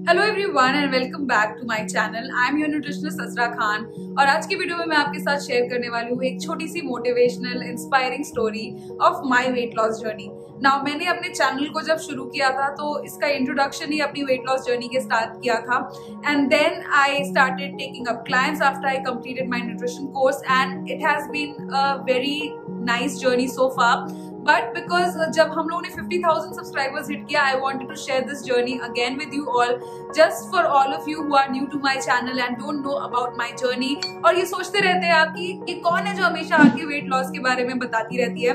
Hello everyone and welcome back to my channel. I am your nutritionist Asra Khan और आज की video में मैं आपके साथ शेयर करने वाली हूँ एक छोटी सी motivational inspiring story of my weight loss journey. Now मैंने अपने चैनल को जब शुरू किया था तो इसका इंट्रोडक्शन ही अपनी वेट लॉस जर्नी के स्टार्ट किया था and then I started taking up clients after I completed my nutrition course and it has been a very nice journey so far. But because जब हम लोगों ने 50,000 सब्सक्राइबर्स हिट किया, I wanted to share this journey again with you all, just for all of you who are new to my channel and don't know about my journey. और ये सोचते रहते हैं आप कि ये कौन है जो हमेशा आके वेट लॉस के बारे में बताती रहती है।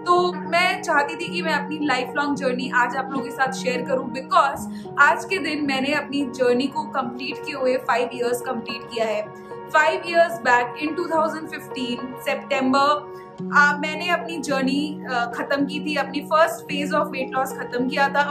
तो मैं चाहती थी कि मैं अपनी लाइफ लॉन्ग जर्नी आज आप लोगों के साथ शेयर करूं बिकॉज आज के दिन मैंने अपनी जर्नी को कंप्लीट किए हुए 5 इयर्स कंप्लीट किया है। 5 इयर्स बैक इन 2015 सितंबर मैंने अपनी जर्नी खत्म की थी, अपनी first phase of weight loss खत्म किया था।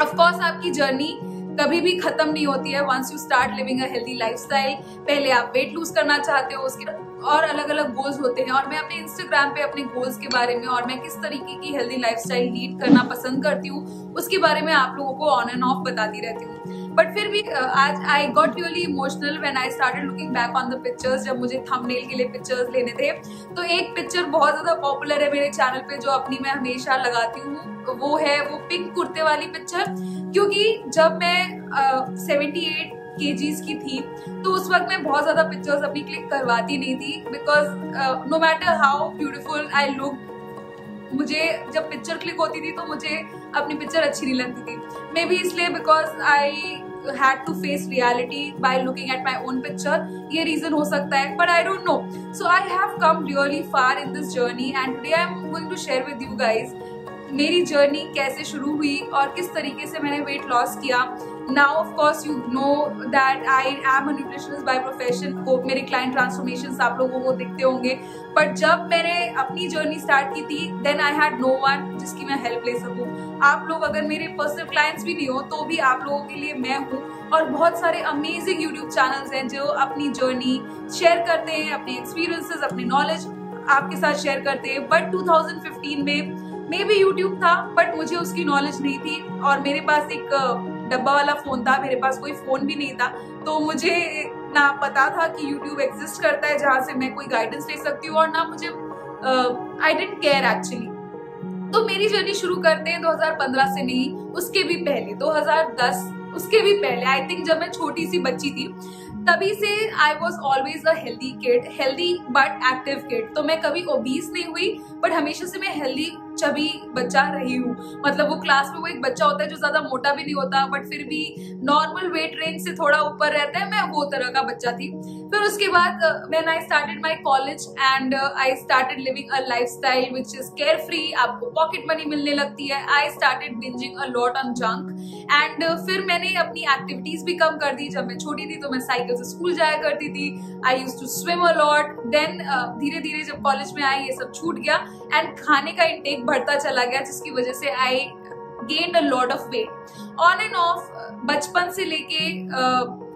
ऑफ कोर्स आपकी जर्नी कभी भी खत्म नहीं होती है once you start living a healthy lifestyle. पहले आप वेट लूज करना चाहते हो, उसके और अलग अलग गोल्स होते हैं और मैं अपने इंस्टाग्राम पे अपने गोल्स के बारे में और मैं किस तरीके की हेल्दी लाइफस्टाइल लीड करना पसंद करती हूँ उसके बारे में आप लोगों को ऑन एंड ऑफ बताती रहती हूँ। बट फिर भी आज I got really emotional when I started looking back on the pictures. जब मुझे थंबनेल के लिए पिक्चर्स लेने थे तो एक पिक्चर बहुत ज्यादा पॉपुलर है मेरे चैनल पे जो अपनी मैं हमेशा लगाती हूँ, वो है वो पिंक कुर्ते वाली पिक्चर। क्योंकि जब मैं 78 kgs की थी तो उस वक्त मैं बहुत ज्यादा पिक्चर्स अपनी क्लिक करवाती नहीं थी because no matter how beautiful I look, मुझे जब पिक्चर क्लिक होती थी तो मुझे अपनी पिक्चर अच्छी नहीं लगती थी। मे बी इसलिए because I had to face reality by looking at my own picture, ये reason हो सकता है but I don't know. So I have come really far in this journey and today I am going to share with you guys मेरी journey कैसे शुरू हुई और किस तरीके से मैंने वेट लॉस किया। Now of course you know that I am a nutritionist by profession. को मेरे क्लाइंट ट्रांसफॉर्मेशंस आप लोगों को दिखते होंगे बट जब मैंने अपनी जर्नी स्टार्ट की थी then I had no one जिसकी मैं हेल्प ले सकूं। आप लोग अगर मेरे पर्सनल क्लाइंट्स भी नहीं हो तो भी आप लोगों के लिए मैं हूँ और बहुत सारे अमेजिंग यूट्यूब चैनल्स हैं जो अपनी जर्नी शेयर करते हैं, अपने एक्सपीरियंसेस अपने नॉलेज आपके साथ शेयर करते हैं। बट 2015 में मे बी यूट्यूब था बट मुझे उसकी नॉलेज नहीं थी और मेरे पास एक डब्बा वाला फोन था, मेरे पास कोई फोन भी नहीं था तो मुझे ना पता था कि यूट्यूब एग्जिस्ट करता है जहां से मैं कोई गाइडेंस ले सकती हूँ और ना मुझे आई डिडंट केयर एक्चुअली। तो मेरी जर्नी शुरू करते हैं 2015 से नहीं, उसके भी पहले 2010, उसके भी पहले आई थिंक जब मैं छोटी सी बच्ची थी तभी से I was always a healthy kid, healthy but active kid. तो मैं कभी ओबीस नहीं हुई बट हमेशा से मैं हेल्दी चबी बच्चा रही हूँ। मतलब वो क्लास में वो एक बच्चा होता है जो ज्यादा मोटा भी नहीं होता बट फिर भी नॉर्मल वेट रेंज से थोड़ा ऊपर रहता है, मैं वो तरह का बच्चा थी। फिर उसके बाद when I started my college and I started living a lifestyle which is care free, आपको पॉकेट मनी मिलने लगती है। I started bingeing a lot on junk and फिर मैंने अपनी एक्टिविटीज भी कम कर दी। जब मैं छोटी थी तो मैं साइकिल से स्कूल जाया करती थी, I used to swim a lot. Then धीरे धीरे जब कॉलेज में आई ये सब छूट गया एंड खाने का इंटेक बढ़ता चला गया जिसकी वजह से I gained a lot of weight on and off. बचपन से लेके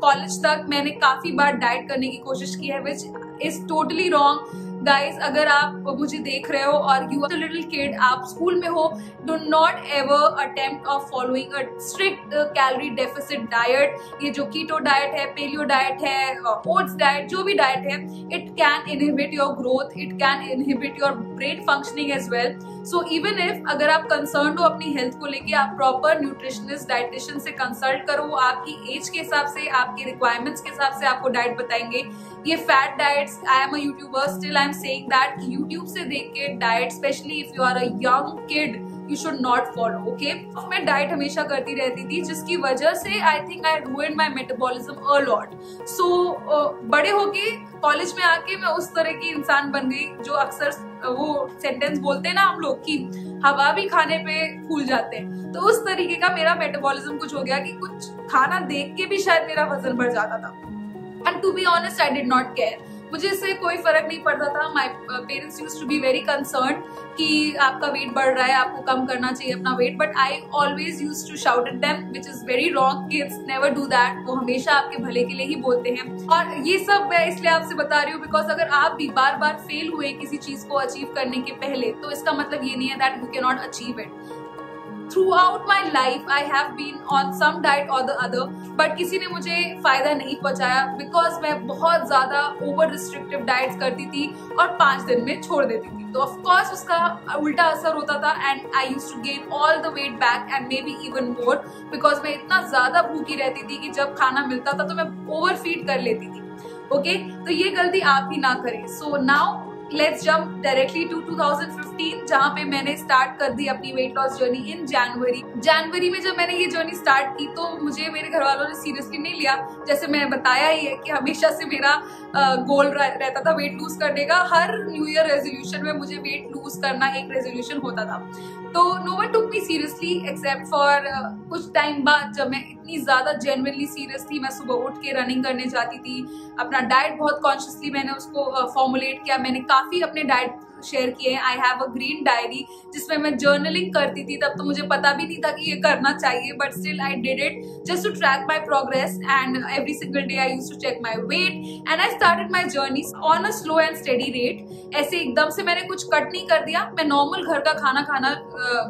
कॉलेज तक मैंने काफी बार डाइट करने की कोशिश की है which is totally wrong. Guys अगर आप मुझे देख रहे हो और you are a little kid, आप स्कूल में हो, do not ever attempt of following a strict calorie deficit diet. ये जो कीटो डाइट है, पेलियो डाइट है, ओट्स डाइट, जो भी डाइट है, it can inhibit your growth, it can inhibit your brain functioning as well. So even if अगर आप concern हो अपनी हेल्थ को लेके, आप प्रॉपर न्यूट्रिशनिस्ट डाइटिशियन से कंसल्ट करो, वो आपकी एज के हिसाब से, आपकी रिक्वायरमेंट्स के हिसाब से आपको डाइट बताएंगे। ये fat diets, I am a YouTuber, still I am saying that YouTube से देख के diet, specially if you are a young kid, you should not follow. Okay, मैं डाइट हमेशा करती रहती थी जिसकी वजह से I think I ruined my metabolism a lot. So बड़े होके कॉलेज में आके मैं उस तरह की इंसान बन गई जो अक्सर वो सेंटेंस बोलते हैं ना हम लोग कि हवा भी खाने पे फूल जाते हैं, तो उस तरीके का मेरा मेटाबॉलिज्म कुछ हो गया कि कुछ खाना देख के भी शायद मेरा वजन बढ़ जाता था and to be honest I did not care. मुझे इससे कोई फर्क नहीं पड़ता था। My parents used to be very concerned कि आपका वेट बढ़ रहा है, आपको कम करना चाहिए अपना weight, but I always used to shout at them which is very wrong. Kids never do that, वो हमेशा आपके भले के लिए ही बोलते हैं। और ये सब मैं इसलिए आपसे बता रही हूँ बिकॉज अगर आप भी बार बार फेल हुए किसी चीज को अचीव करने के पहले तो इसका मतलब ये नहीं है that you can not achieve it. Throughout my life I have been on some diet और द अदर, बट किसी ने मुझे फायदा नहीं पहुंचाया बिकॉज मैं बहुत ज्यादा ओवर रिस्ट्रिक्टिव डाइट्स करती थी और 5 दिन में छोड़ देती थी। तो ऑफ कोर्स उसका उल्टा असर होता था and I used to gain all the weight back and maybe even more, because मैं इतना ज्यादा भूखी रहती थी कि जब खाना मिलता था तो मैं ओवर फीड कर लेती थी। ओके, तो ये गलती आप भी ना करें। So now let's jump directly to 2015, जहां पे मैंने स्टार्ट कर दी अपनी वेट लॉस जर्नी इन जनवरी में जब मैंने ये जर्नी स्टार्ट की तो मुझे मेरे घर वालों ने सीरियसली नहीं लिया। जैसे मैंने बताया ही है कि हमेशा से मेरा गोल रहता था वेट लूज करने का। हर न्यू ईयर रेजोल्यूशन में मुझे वेट लूज करना एक रेजोल्यूशन होता था। तो no one took me seriously except for कुछ टाइम बाद, जब मैं इतनी ज्यादा जेन्युइनली सीरियस थी। मैं सुबह उठ के रनिंग करने जाती थी, अपना डाइट बहुत कॉन्शियसली मैंने उसको फॉर्मुलेट किया। मैंने काफी अपने डाइट शेयर किए। I have a green diary जिसमें मैं जर्नलिंग करती थी। तब तो मुझे पता भी नहीं था कि ये करना चाहिए, but still I did it just to track my progress and every single day I used to check my weight and I started my journey on a slow and steady rate. ऐसे एकदम से मैंने कुछ cut नहीं कर दिया। मैं normal घर का खाना खाना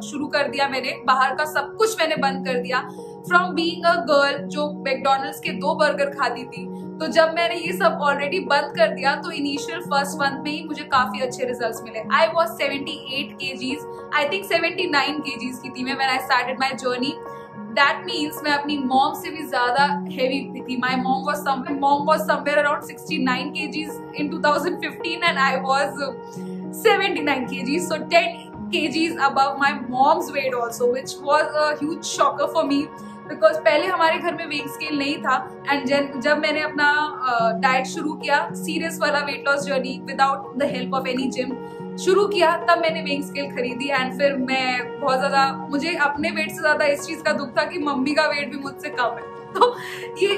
शुरू कर दिया। मैंने बाहर का सब कुछ मैंने बंद कर दिया। फ्रॉम बीइंग अ गर्ल जो मैकडोनल्ड्स के 2 बर्गर खाती थी, तो जब मैंने ये सब ऑलरेडी बंद कर दिया तो इनिशियल फर्स्ट मंथ में ही मुझे काफी अच्छे रिजल्ट्स मिले। I was 78 kgs, I think 79 kgs की थी मैं when I started my journey. That means मैं अपनी मॉम से भी ज्यादा हेवी थी। My mom was somewhere around 69 kgs in 2015 and I was 79 kgs, so 10 kgs above my mom's weight also, which was a huge shocker for me because पहले हमारे घर में वेट स्केल नहीं था। एंड जब मैंने अपना डाइट शुरू किया, सीरियस वाला wait loss journey without the help of any gym शुरू किया, तब मैंने वेट स्केल खरीदी। एंड फिर मैं बहुत ज्यादा, मुझे अपने वेट से ज्यादा इस चीज का दुख था कि मम्मी का वेट भी मुझसे कम है। तो ये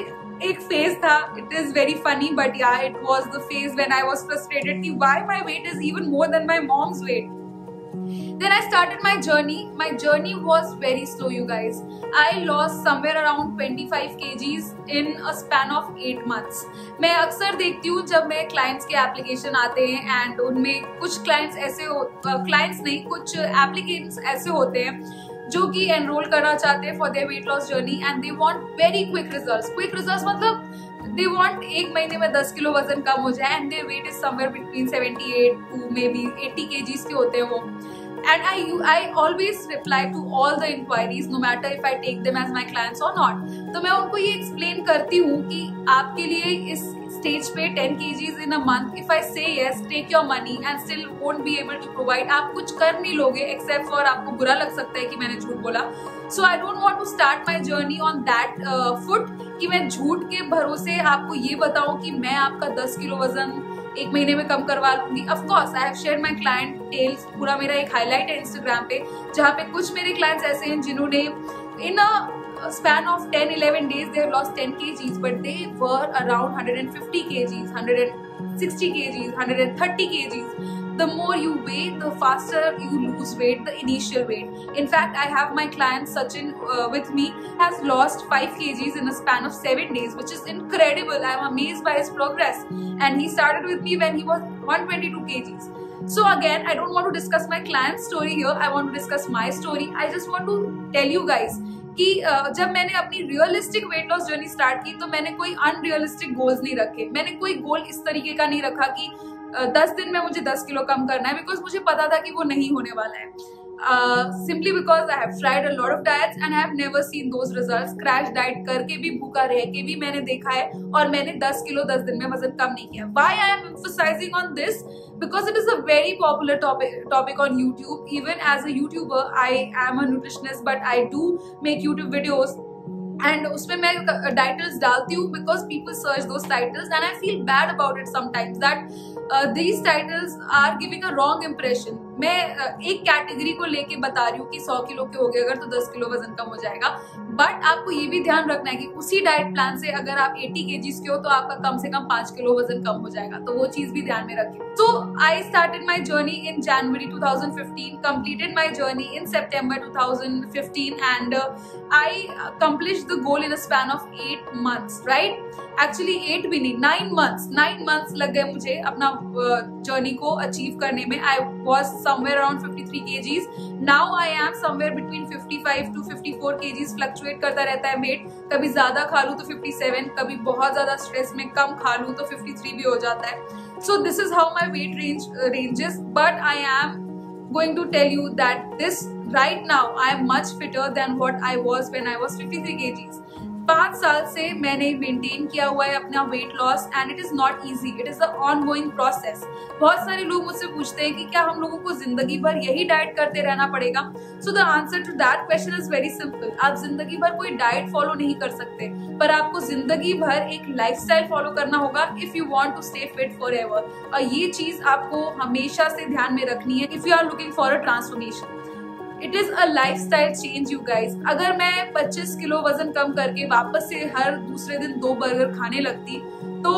एक फेज था। It is very funny but yeah it was the phase when I was frustrated कि why my weight is even more than my mom's weight. Then I started my journey. My journey was very slow, you guys. I lost somewhere around 25 kgs in a span of 8 months. मैं अक्सर देखती हूँ जब मेरे clients के application आते हैं and उनमें कुछ क्लाइंट्स कुछ एप्लीकेंट्स ऐसे होते हैं जो कि एनरोल करना चाहते हैं for their wait loss journey and they want very quick results. Quick results मतलब दे वांट 1 महीने में 10 किलो वजन कम हो जाए and their weight is somewhere between 78 to maybe 80 kgs के होते हैं वो। And I always reply to all the inquiries, no matter if I take them as my clients or not. तो मैं उनको ये explain करती हूँ कि आपके लिए इस स्टेज पे 10 kgs in a month, if I say yes, take your money and still won't be able to provide, आप कुछ कर नहीं लोगे except for आपको बुरा लग सकता है कि मैंने झूठ बोला। So I don't want to start my journey on that foot कि मैं झूठ के भरोसे आपको ये बताऊँ कि मैं आपका 10 किलो वजन 1 महीने में कम करवा लूंगी। Of course I have share my client tales, पूरा मेरा एक हाईलाइट है इंस्टाग्राम पे, जहाँ पे कुछ मेरे क्लाइंट्स ऐसे हैं जिन्होंने इन अ span of 10-11 days they have lost 10 kgs, but they were around 150 kgs, 160 kgs, 130 kgs. The more you weigh, the faster you lose weight, the initial weight. In fact, I have my client Sachin with me, has lost 5 kgs in a span of 7 days, which is incredible. I am amazed by his progress. And he started with me when he was 122 kgs. So again, I don't want to discuss my client's story here. I want to discuss my story. I just want to tell you guys कि जब मैंने अपनी realistic wait loss journey start की तो मैंने कोई unrealistic goals नहीं रखे। मैंने कोई गोल इस तरीके का नहीं रखा कि 10 दिन में मुझे 10 किलो कम करना है, बिकॉज मुझे पता था कि वो नहीं होने वाला है। Simply because I have tried a lot of diets and I have never seen those results. Crash diet करके भी, भूखा रह के भी मैंने देखा है और मैंने 10 किलो 10 दिन में वजन कम नहीं किया। Why I am emphasizing on this? Because it is a very popular topic on YouTube. Even as a YouTuber, I am a nutritionist, but I do make YouTube videos. And उसमें मैं titles डालती हूँ because people search those titles and I feel bad about it sometimes that these titles are giving a wrong impression. मैं एक category को लेके बता रही हूँ कि 100 किलो के हो गए अगर तो 10 किलो वजन कम हो जाएगा, बट आपको ये भी ध्यान रखना है कि उसी डाइट प्लान से अगर आप 80 kgs के हो तो आपका कम से कम 5 किलो वजन कम हो जाएगा, तो वो चीज भी ध्यान में रखें। So I started my journey in January 2015, completed my journey in September 2015 and I accomplished the goal in a span of 8 months, right? Actually 8 भी नहीं, 9 मंथ्स लग गए मुझे अपना जर्नी को अचीव करने में। I was somewhere around 53 kgs, now I am somewhere between 55 to 54 kgs, fluctuate करता रहता है वेट। कभी ज्यादा खा लूं तो 57, कभी बहुत ज्यादा स्ट्रेस में कम खा लूं तो 53 भी हो जाता है। So this is how my weight ranges, but I am going to tell you that this right now I am much fitter than what I was when I was 53 kgs. 5 साल से मैंने मेंटेन किया हुआ है अपना weight loss and it is not easy, it is a ongoing process. बहुत सारे लोग मुझसे पूछते हैं कि क्या हम लोगों को जिंदगी भर यही डाइट करते रहना पड़ेगा? So the answer to that question is very simple. आप जिंदगी भर कोई डाइट फॉलो नहीं कर सकते, पर आपको जिंदगी भर एक लाइफस्टाइल फॉलो करना होगा if you want to stay fit forever. और ये चीज आपको हमेशा से ध्यान में रखनी है if you are looking for a transformation. It is a lifestyle change you guys. अगर मैं 25 किलो वजन कम करके वापस से हर दूसरे दिन 2 बर्गर खाने लगती तो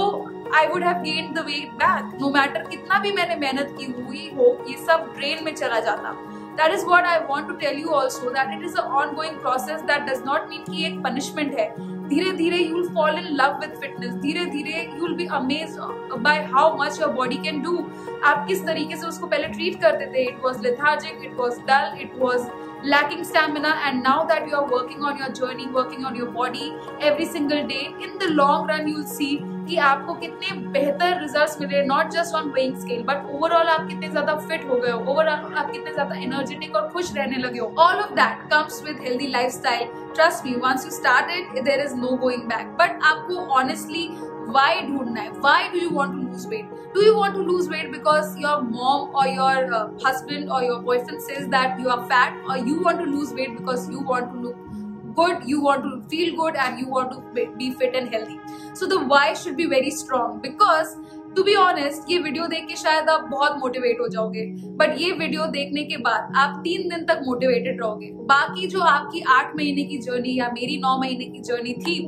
I would have gained the weight back. No matter कितना भी मैंने मेहनत की हुई हो, ये सब ड्रेन में चला जाता। That is what I want to tell you also, that it is an ongoing process. That does not mean कि एक punishment है। धीरे धीरे you will fall in love with fitness. धीरे धीरे you will be amazed by how much your body can do. आप किस तरीके से उसको पहले ट्रीट करते थे, it was lethargic, it was dull, it was lacking stamina, and now that you are working on your journey, working on your body every single day, in the long run you will see कि आपको कितने बेहतर results मिले, not just on weighing scale but overall आप कितने ज्यादा fit हो गए हो, ओवरऑल आप कितने ज्यादा एनर्जेटिक और खुश रहने लगे हो। All of that comes with healthy lifestyle. Trust me, once you started there is no going back. But आपको ऑनेस्टली वाई ढूंढना है, why do you want to lose weight? Do you want to lose weight because your mom or your husband or your boyfriend says that you are fat, or you want to lose weight because you want to look good, you want to feel good, and you want to be fit and healthy? So the why should be very strong, because to be honest, ये video देख के शायद आप बहुत motivate हो जाओगे, but ये video देखने के बाद आप 3 दिन तक मोटिवेटेड रहोगे। बाकी जो आपकी 8 महीने की जर्नी या मेरी 9 महीने की जर्नी थी,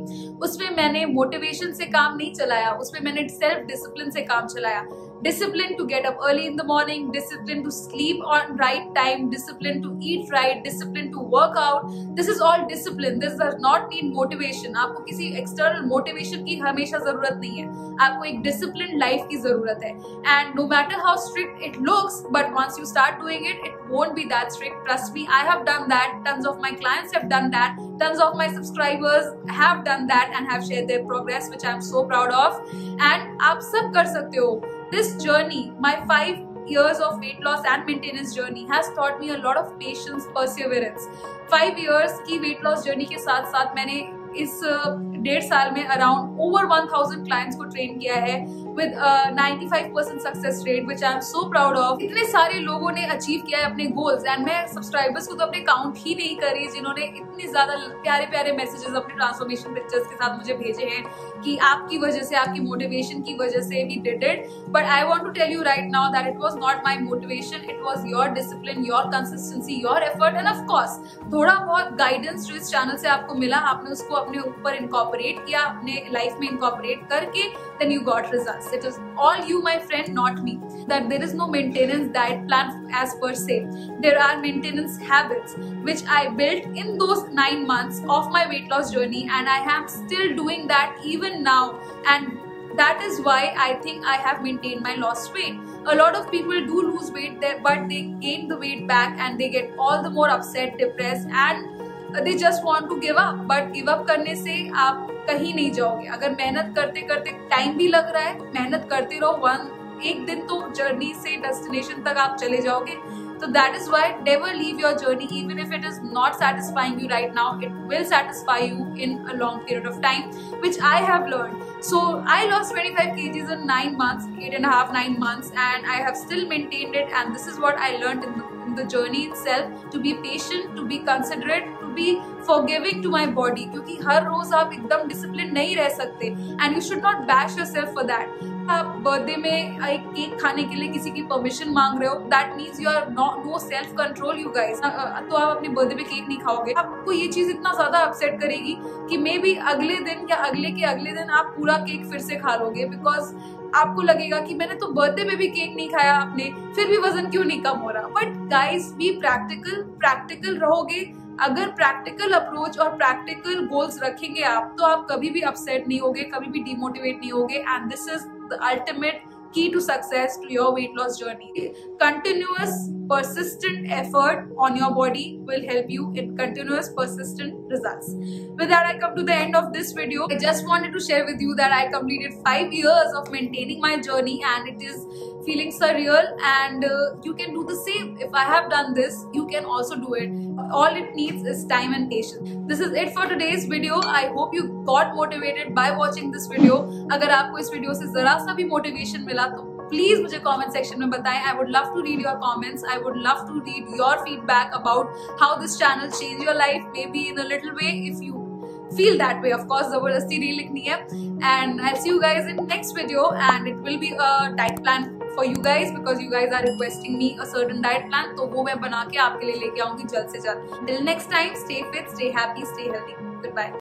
उसमें मैंने मोटिवेशन से काम नहीं चलाया, उसमें मैंने सेल्फ डिसिप्लिन से काम चलाया। Discipline to get up early in the morning, discipline to sleep on right time, discipline to eat right, discipline to work out. This is all discipline. This does not need motivation. आपको किसी external motivation की हमेशा जरूरत नहीं है, आपको एक disciplined life की जरूरत है। And no matter how strict it looks, but once you start doing it, it won't be that strict. Trust me, I have done that. Tons of my clients have done that. Tons of my subscribers have done that and have shared their progress, which I am so proud of. And आप सब कर सकते हो। This journey, my 5 years of weight loss and maintenance journey has taught me a lot of patience, perseverance. 5 years की weight loss journey के साथ साथ मैंने इस 1.5 साल में अराउंड ओवर 1000 क्लाइंट्स को ट्रेन किया है with 95% success rate, which I am so proud of. इतने सारे लोगों ने अचीव किया है अपने गोल्स, एंड मैं सब्सक्राइबर्स को तो अपने काउंट ही नहीं कर रही जिन्होंने इतने ज्यादा प्यारे प्यारे मैसेजेस अपने ट्रांसफॉर्मेशन पिक्चर्स के साथ मुझे भेजे हैं कि आपकी वजह से, आपकी मोटिवेशन की वजह से we did it. But I want to tell you right now that it was not my motivation, it was your discipline, your consistency, your effort, and of course थोड़ा बहुत गाइडेंस जो इस चैनल से आपको मिला, आपने उसको अपने ऊपर इनकॉर्पोरेट किया, अपने लाइफ में इनकॉर्पोरेट करके then you got results. It is all you, my friend, not me. That there is no maintenance diet plan as per se. There are maintenance habits which I built in those 9 months of my weight loss journey, and I am still doing that even now, and that is why I think I have maintained my lost weight. A lot of people do lose weight there, but they gain the weight back and they get all the more upset, depressed, and they just want to give up. But give up करने से आप कहीं नहीं जाओगे। अगर मेहनत करते करते टाइम भी लग रहा है, मेहनत करते रहो, एक दिन तो जर्नी से डेस्टिनेशन तक आप चले जाओगे। So that is why never leave your journey, even if it is not satisfying you right now, it will satisfy you in a long period of time, which I have learned. So I lost 25 kgs in 9 months, 8.5, 9 months, and I have still maintained it. And this is what I learned in the journey itself: to be patient, to be considerate, to be forgiving to my body. क्योंकि हर रोज आप एकदम discipline नहीं रह सकते, and you should not bash yourself for that. आप birthday में एक cake खाने के लिए किसी की परमिशन मांग रहे हो, that means you are no self control you guys. तो आप अपने बर्थडे पे केक नहीं खाओगे। आपको ये चीज इतना ज्यादा अपसेट करेगी कि मे बी अगले दिन या अगले के अगले दिन आप पूरा केक फिर से खा लोगे, बिकॉज आपको लगेगा कि मैंने तो बर्थडे में भी केक नहीं खाया आपने, फिर भी वजन क्यों नहीं कम हो रहा। बट गाइस, बी प्रैक्टिकल रहोगे, अगर प्रैक्टिकल अप्रोच और प्रैक्टिकल गोल्स रखेंगे आप, तो आप कभी भी अपसेट नहीं होगे, कभी भी डिमोटिवेट नहीं होगे। And this is the ultimate key to success to your weight loss journey. Continuous persistent effort on your body will help you in continuous persistent results. With that, I come to the end of this video. I just wanted to share with you that I completed 5 years of maintaining my journey, and it is feeling surreal, and you can do the same. If I have done this, you can also do it. All it needs is time and patience. This is it for today's video. I hope you got motivated by watching this video. अगर आपको इस video से जरा सा भी motivation मिला तो please मुझे कमेंट सेक्शन में बताएं. I would love to read your comments. I would love to read your feedback about how this channel changed your life, maybe in a little way if you feel that way. Of course, जबरदस्ती नहीं लिखनी है. And I'll see you guys in next video, and it will be a diet plan for you guys because you guys are requesting me a certain diet plan. तो वो मैं बना के आपके लिए लेके आऊंगी जल्द से जल्द. Till next time, stay fit, stay happy, stay healthy. Goodbye.